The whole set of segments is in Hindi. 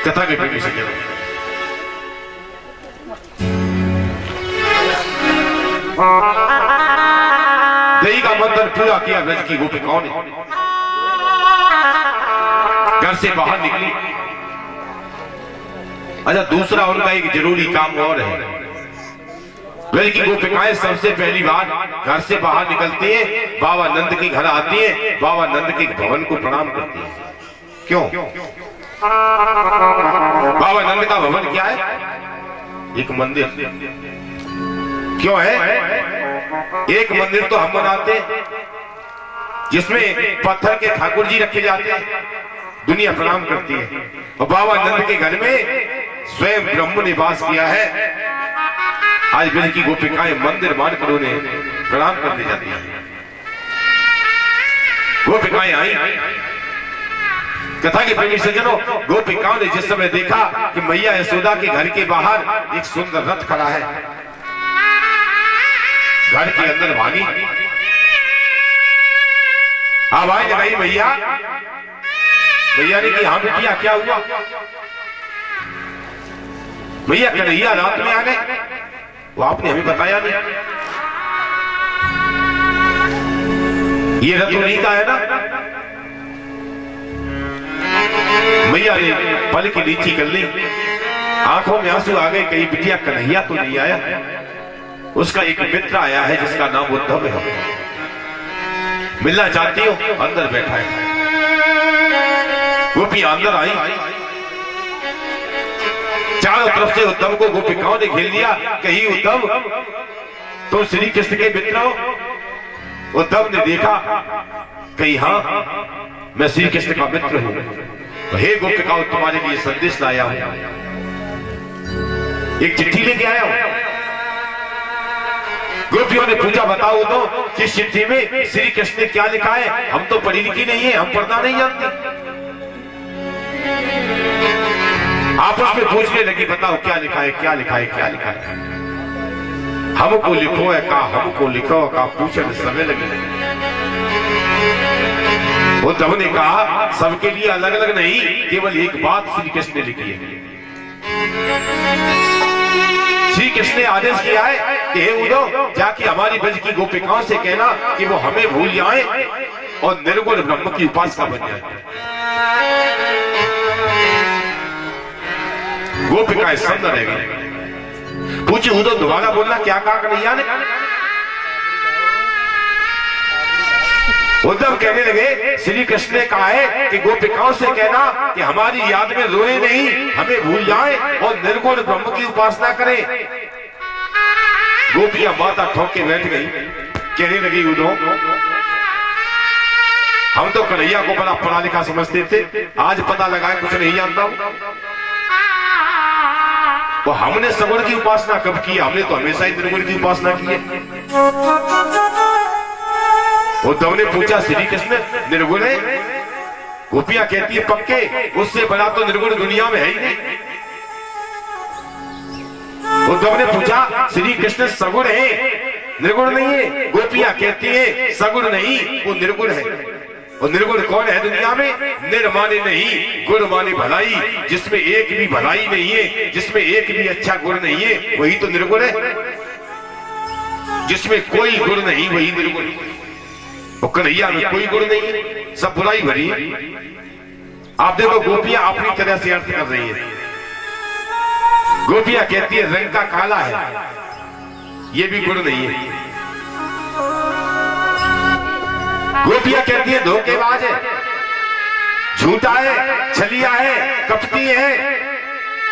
कथा के प्रेमी सज्जनों, दही का मंथन पूरा किया ब्रज की गोपिकाओं ने, घर से बाहर निकली। अच्छा, दूसरा उनका एक जरूरी काम और है। ब्रज की गोपिकाएं सबसे पहली बार घर से बाहर निकलती है, बाबा नंद के घर आती है, बाबा नंद के भवन को प्रणाम करती है। क्यों? बाबा नंद का भवन क्या है? एक मंदिर। क्यों है? एक मंदिर तो हम बनाते जिसमें पत्थर के ठाकुर जी रखे जाते हैं, दुनिया प्रणाम करती है, और बाबा नंद के घर में स्वयं ब्रह्म निवास किया है। आज ब्रज की गोपिकाएं मंदिर मानकर उन्हें प्रणाम करने जाती है। गोपिकाएं आई। कथा के प्रेमी सज्जनों, गोपिकाओं ने जिस समय देखा कि मैया यशोदा के घर के बाहर एक सुंदर रथ खड़ा है, घर के अंदर भागी, आवाज लगाई, मैया। मैया ने कहा, हाँ बिटिया क्या हुआ? मैया कन्हैया रात में आ गए, वो आपने हमें बताया नहीं। ये रथ उन्हीं का है ना? मैया ने पल की नीची कर ली, आंखों में आंसू आ गए, कहीं बिटिया कन्हैया तो नहीं आया? उसका एक मित्र आया है जिसका नाम उद्धव है, मिलना चाहती हो? अंदर बैठा है। गोपी अंदर आई, चारों तरफ से उद्धव को गोपिकाओं ने घेर लिया। कहीं उद्धव तो श्री कृष्ण के मित्र हो? उद्धव ने देखा, कहीं हाँ मैं श्री कृष्ण का मित्र हूं, हे गोपिकाओं तुम्हारे लिए संदेश लाया हूं, एक चिट्ठी लेके आया हूं। गोपियों ने पूछा, बताओ तो किस चिट्ठी में श्री कृष्ण ने क्या लिखा है? हम तो पढ़ी लिखी नहीं है, हम पढ़ना नहीं जानते। आपस में पूछने लगी, बताओ क्या लिखा है, क्या लिखा है, क्या लिखा है? हमको लिखो है का, हमको लिखो का, पूछने समय लगे। उद्धव ने कहा, सबके लिए अलग अलग नहीं, केवल एक बात श्री कृष्ण ने लिखी है। श्री कृष्ण ने आदेश किया है कि हे उद्धव, जाके हमारी ब्रज की गोपिकाओं से कहना कि वो हमें भूल जाएं और निर्गुण ब्रह्म की उपासना बन जाए। गोपिकाएं सन्न रह गई। पूछी, उद्धव दोबारा बोलना, क्या कहा कन्हैया ने? उद्धव कहने लगे, श्री कृष्ण ने कहा है कि गोपिकाओं से कहना कि हमारी याद में रोए नहीं, हमें भूल जाएं और निर्गुण ब्रह्म की उपासना करें। गोपियां माता ठोक के बैठ गई, कहने लगी, उद्धव हम तो कन्हैया को बड़ा पढ़ा लिखा समझते थे, आज पता लगा कुछ नहीं जानता हूं। तो हमने सगुण की उपासना कब की? हमने तो हमेशा ही निर्गुण की उपासना की है। उद्धव ने पूछा, श्री कृष्ण निर्गुण है? गोपियां कहती है, पक्के, उससे बड़ा तो निर्गुण दुनिया में है ही नहीं। उद्धव ने पूछा, श्री कृष्ण सगुण है, निर्गुण नहीं है? गोपियां कहती है, सगुण नहीं, वो निर्गुण है। और निर्गुण कौन है दुनिया में? निर्माने नहीं, गुण माने भलाई। जिसमें एक भी भलाई नहीं है, जिसमें एक भी अच्छा गुण नहीं है, वही तो निर्गुण है। जिसमें कोई गुण नहीं, वही निर्गुण। और कन्हैया में कोई गुण नहीं है, सब बुराई भरी है। आप देखो, गोपियां अपनी तरह से अर्थ कर रही है। गोपियां कहती है, रंग का काला है, ये भी गुण नहीं है। गोपियां कहती है, धोखेबाज है, झूठा है, छलिया है, कपटी है,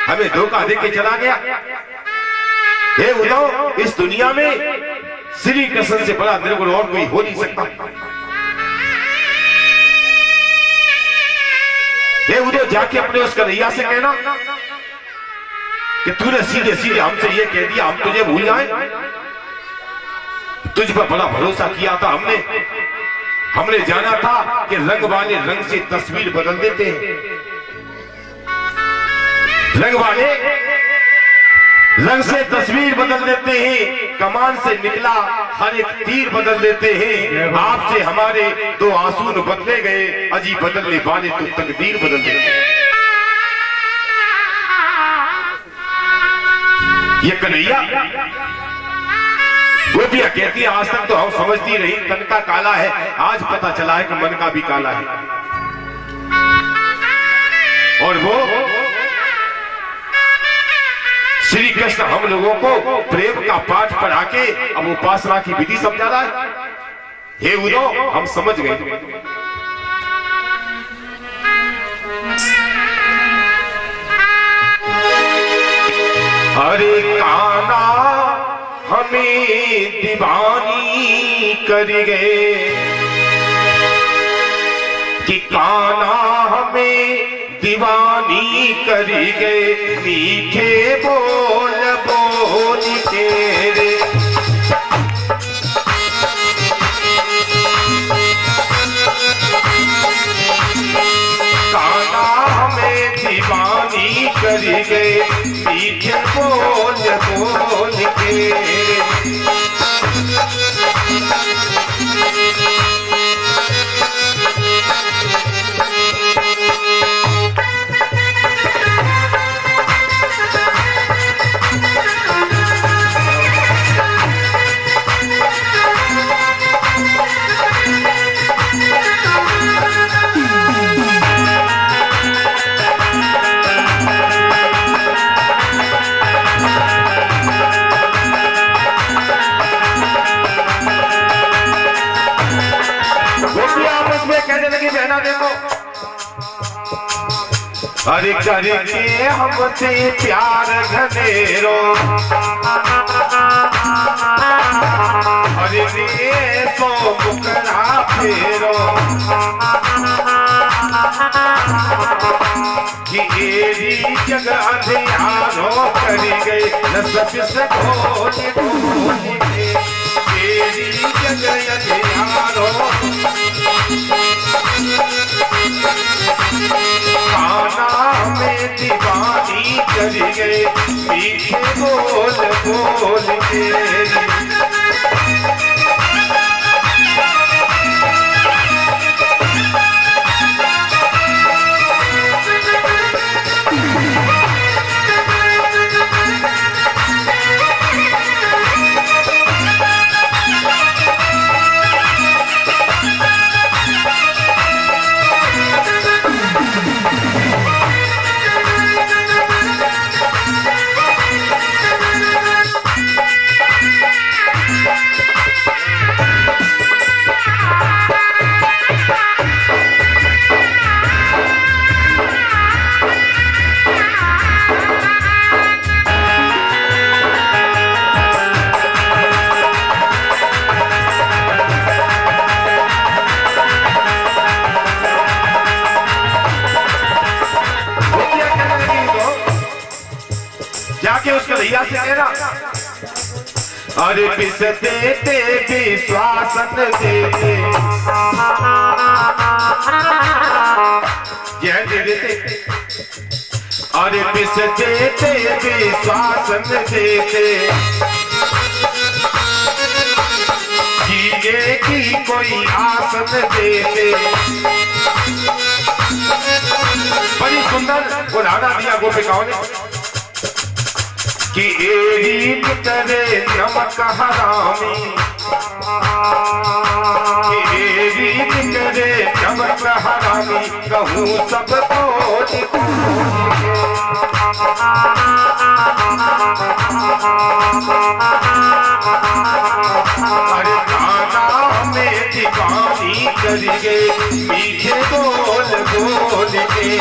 हमें धोखा देके चला गया। हे उद्धव, इस दुनिया में श्री कृष्ण से बड़ा निर्गुण और कोई हो नहीं सकता। हे उद्धव, जाके अपने उस कन्हैया से कहना कि तूने सीधे सीधे हमसे ये कह दिया, हम तुझे भूल जाए। तुझ पर बड़ा भरोसा किया था हमने जाना था कि रंग वाले रंग से तस्वीर बदल देते हैं, रंग वाले रंग से तस्वीर बदल देते हैं, कमान से निकला हर एक तीर बदल देते हैं। आपसे हमारे दो आंसू बदले गए, अजी बदलने वाले तो तकदीर बदल देते हैं। ये कन्हैया। गोपियां कहती है आज तक तो हम समझती रही तन का काला है, आज पता चला है कि मन का भी काला है। और वो श्री कृष्ण हम लोगों को प्रेम का पाठ पढ़ा के अब उपासना की विधि समझा रहा है। हे उद्धव, हम समझ गए। अरे काना हमें दीवानी कर गए, कि काना हमें दीवानी कर गए, मीठे बोल बोल के रे। काना हमें दीवानी कर गए, मीठे बोल बोल के रे। अरे करके हमसे प्यार घनेरो, अरे सो मुकरा फेरो, कि एरी जग अंधियारो कर गए, न सबिस ढोल ढोल के, एरी जग अंधियारो। काना में दीवानी कर गए, मीठे बोल बोल के। जाके उस कन्हैया से कहना, अरे पिसते ते विश्वासन देते, यह दे देते। अरे पिसते ते विश्वासन देते, जीने की कोई आसन देते। बड़ी सुंदर उदाहरण दिया गोपिकाओं ने, कि एरी करे नमक हरामी, कि एरी करे नमक हरामी, कहूँ सब बोल अरे काना में दीवानी कर गए, मीठे बोल बोल के।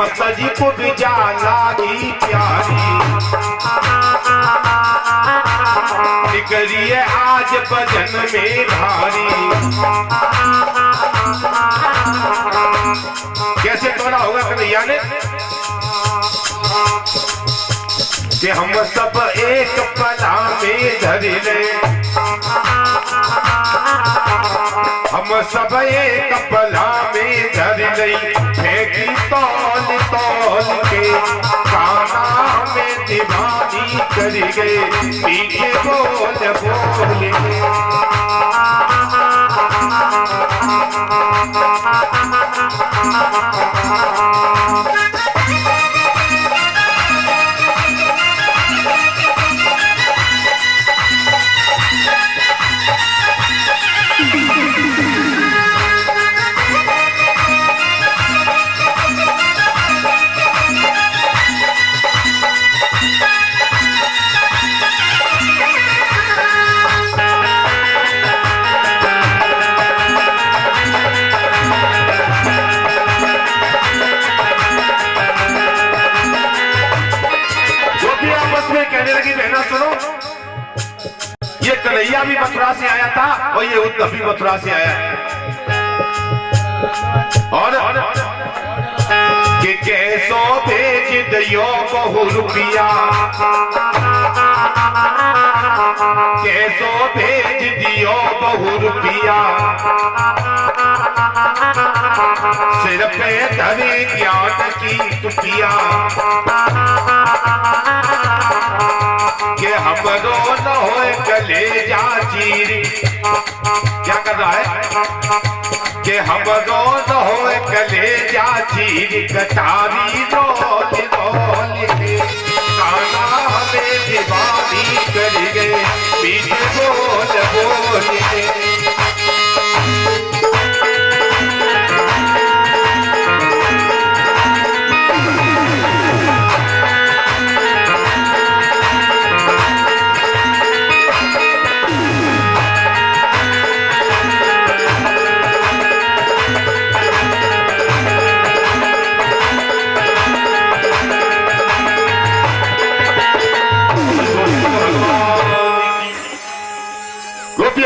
सजी को बिजा लागी प्यारी, निकलिए आज भजन में भारी। कैसे तोड़ा होगा कन्हैया ने कि हम सब एक पला में धर ले, हम सब एक पला में धर ले, फेंकी तौल तौल के काना में दीवानी कर गए, मीठे बोल बोल कन्हैया भी मथुरा से आया था और ये उद्धव भी मथुरा से आया है। और कि कैसो भेज दियो बहु रुपया, कैसो भेज दियो बहु रुपया, सिर पे धरे ज्ञान की टुपिया, कि हमरो न होए कलेजा चीर। क्या कर रहा है कि हमरो न होए कलेजा चीर, कटारी रोल रोल के काना हमें दीवानी कर गए, मीठे बोल बोल के।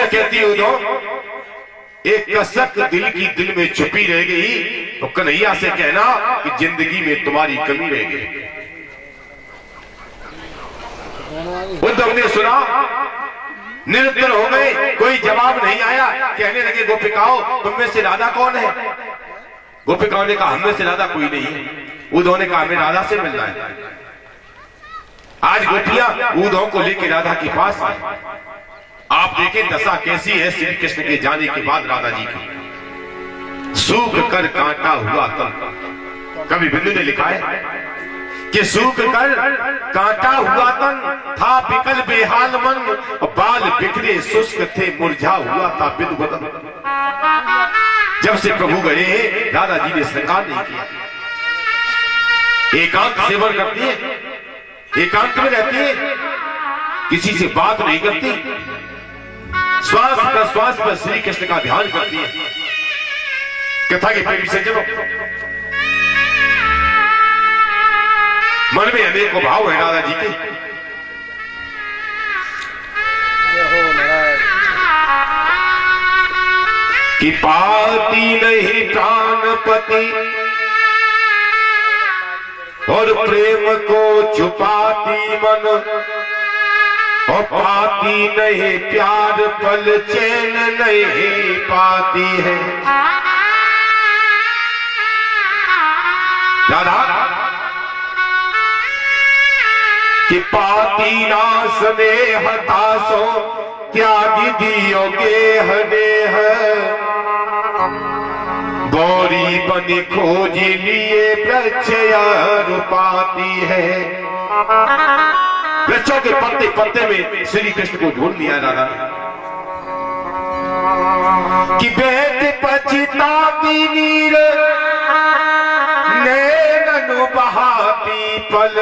कहती हूं तो एक कसक दिल की दिल में छुपी रह गई, तो कन्हैया से कहना कि जिंदगी में तुम्हारी कमी रह गई। उद्धव ने सुना, निरुत्तर हो गए, कोई जवाब नहीं आया। कहने लगे गोपिकाओं तुम में से राधा कौन है? गोपिकाओं ने कहा हम में से राधा कोई नहीं है। उद्धव ने कहा हमें राधा से मिलना है। आज गोपियां उद्धव को लेकर राधा के पास आई। आप देखें दशा कैसी है श्री कृष्ण के जाने के बाद राधा जी की। सूख कर कांटा हुआ तन, कवि बिंदु ने लिखा है कि सूख कर कांटा हुआ तन, था बिकल बेहाल मन, बाल बिखरे शुष्क थे, मुरझा हुआ था बिंदु बदन। जब से प्रभु गए हैं राधा जी ने श्रृंगार नहीं किया, एकांत सेवन करती है, एकांत में रहती है, किसी से बात नहीं करती, श्वास प्रश्वास पर श्री कृष्ण का ध्यान करती है। कथा के प्रेमी से जब मन में अनेकों भाव है राधा जी के। कि पाती नहीं प्राणपति और प्रेम को छुपाती मन, और पाती नहीं प्यार पल चैन नहीं पाती है। राधा कि पाती ना स्नेह दासो, त्यागी दियो गेह देह, गौरी बनी खोज लिए वृक्ष पाती है। वृक्षों के पत्ते पत्ते में श्री कृष्ण को ढूंढ लिया राधा कि बेट पछताती नीर नैननु बहाती पल,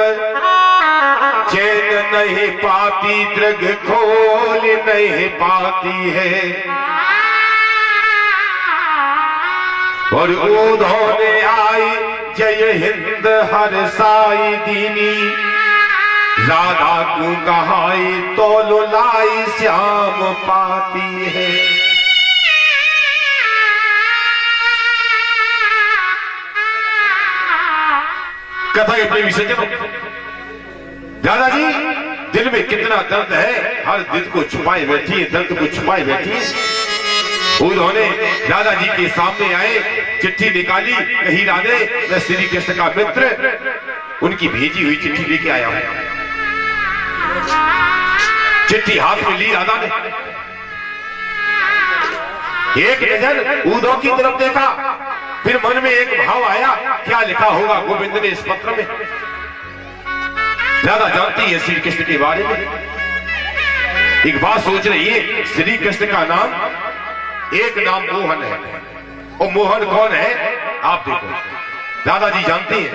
चैन नहीं पाती दृग खोल नहीं पाती है। और उधोने आई जय हिंद हर साई दीनी, राधा को कहाई तो लुलाई श्याम पाती है। कथा के प्रेमी सज्जनों, दादाजी दिल में कितना दर्द है, हर दिल को छुपाए बैठी है, दर्द को छुपाए बैठी है। उन्होंने दादाजी के सामने आए, चिट्ठी निकाली, कही राधे मैं श्री कृष्ण का मित्र उनकी भेजी हुई चिट्ठी लेके आया हूं। चिट्ठी हाथ में ली राधा ने, एक नजर उद्धव की तरफ देखा, फिर मन में एक भाव आया, क्या लिखा होगा गोविंद ने इस पत्र में। राधा जानती है श्री कृष्ण के बारे में, एक बात सोच रही है, श्री कृष्ण का नाम, एक नाम मोहन है, और मोहन कौन है आप देखो, दादाजी जानती हैं।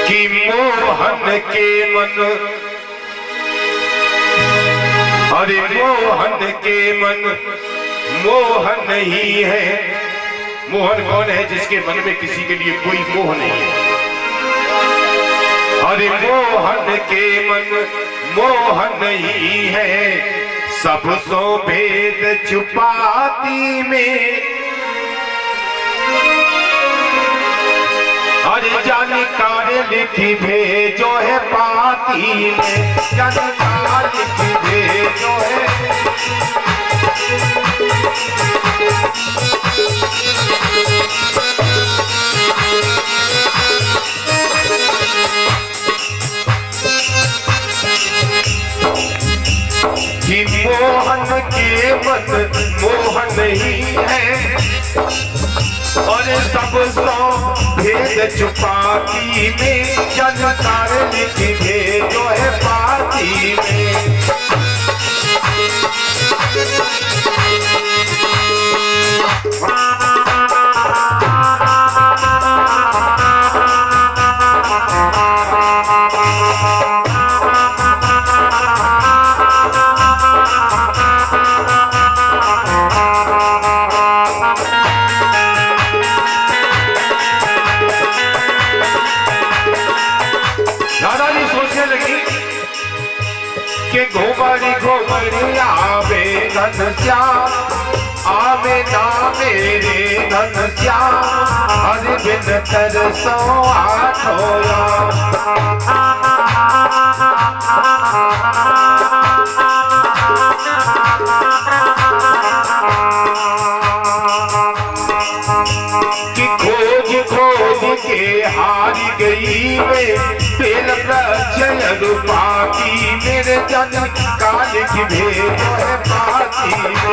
कि मोहन के मन, अरे मोहन के मन मोहन नहीं है। मोहन कौन है? जिसके मन में किसी के लिए कोई मोह नहीं है। अरे मोहन के मन मोहन नहीं है, सब सो भेद छुपाती में। अरे जानकार लिखी भेजो है पाती में, जानकार लिखी भेजो है। कि मोहन के मन मोहन नहीं है, और सब सौ भेद छुपाती में, जानकार लिख भेजो है पाती में। घुमरी घुमरी आवे घनश्याम, आवे ना मेरे घनश्याम, हरि बिन तरसो आठोया। कि खोज खोज के हारी गई मैं, बेल प्रचय रूपाती मेरे जन काल की भेजो है पाती में।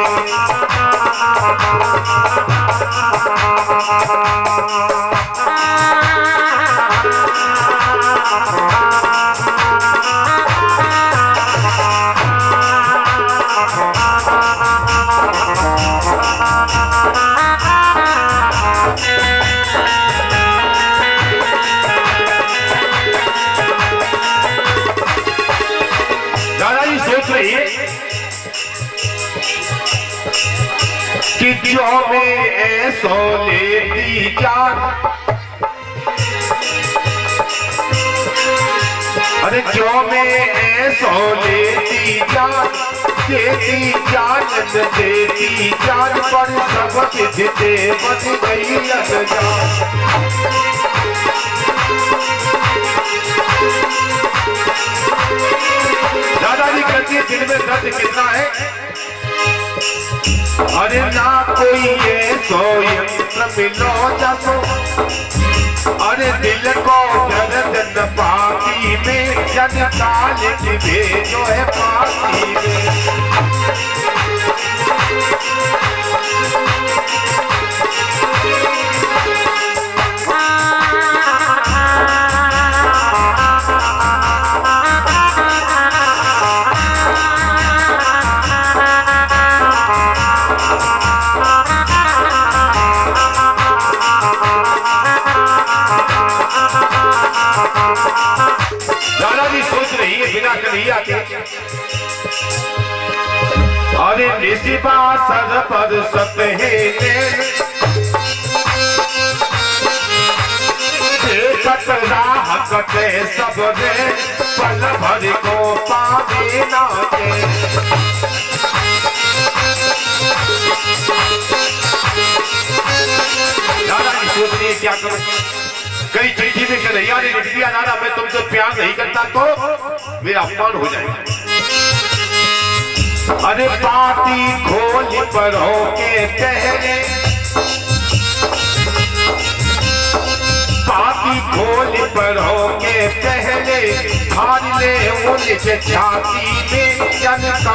कि जो में ऐसो लेती जान, अरे जो में ऐसो लेती जान, देती जान देती जान, पर सब किसते बच गई अनजान। दादाजी कहती है दिल में दर्द कितना है, अरे ना कोई ये सो यंत्र मिलो जसो, अरे दिल को दर्द न पाती में, जन काल की भेजो है पाती में। दादाजी सोच रही है बिना कन्हैया के अरे निशिबा सर पर सत है देखत राह कटे सब रे पल भर को पावे नाचे। दादा जी सोचते हैं क्या करूं, कई चिट्ठी में कन्हैया ने लिख दिया दादा मैं तुमसे प्यार नहीं करता तो मेरा अपमान हो जाएगा। अरे पाती खोल पर होके पहले पाती खोल पर होके पहले हार ले उनके छाती में जनता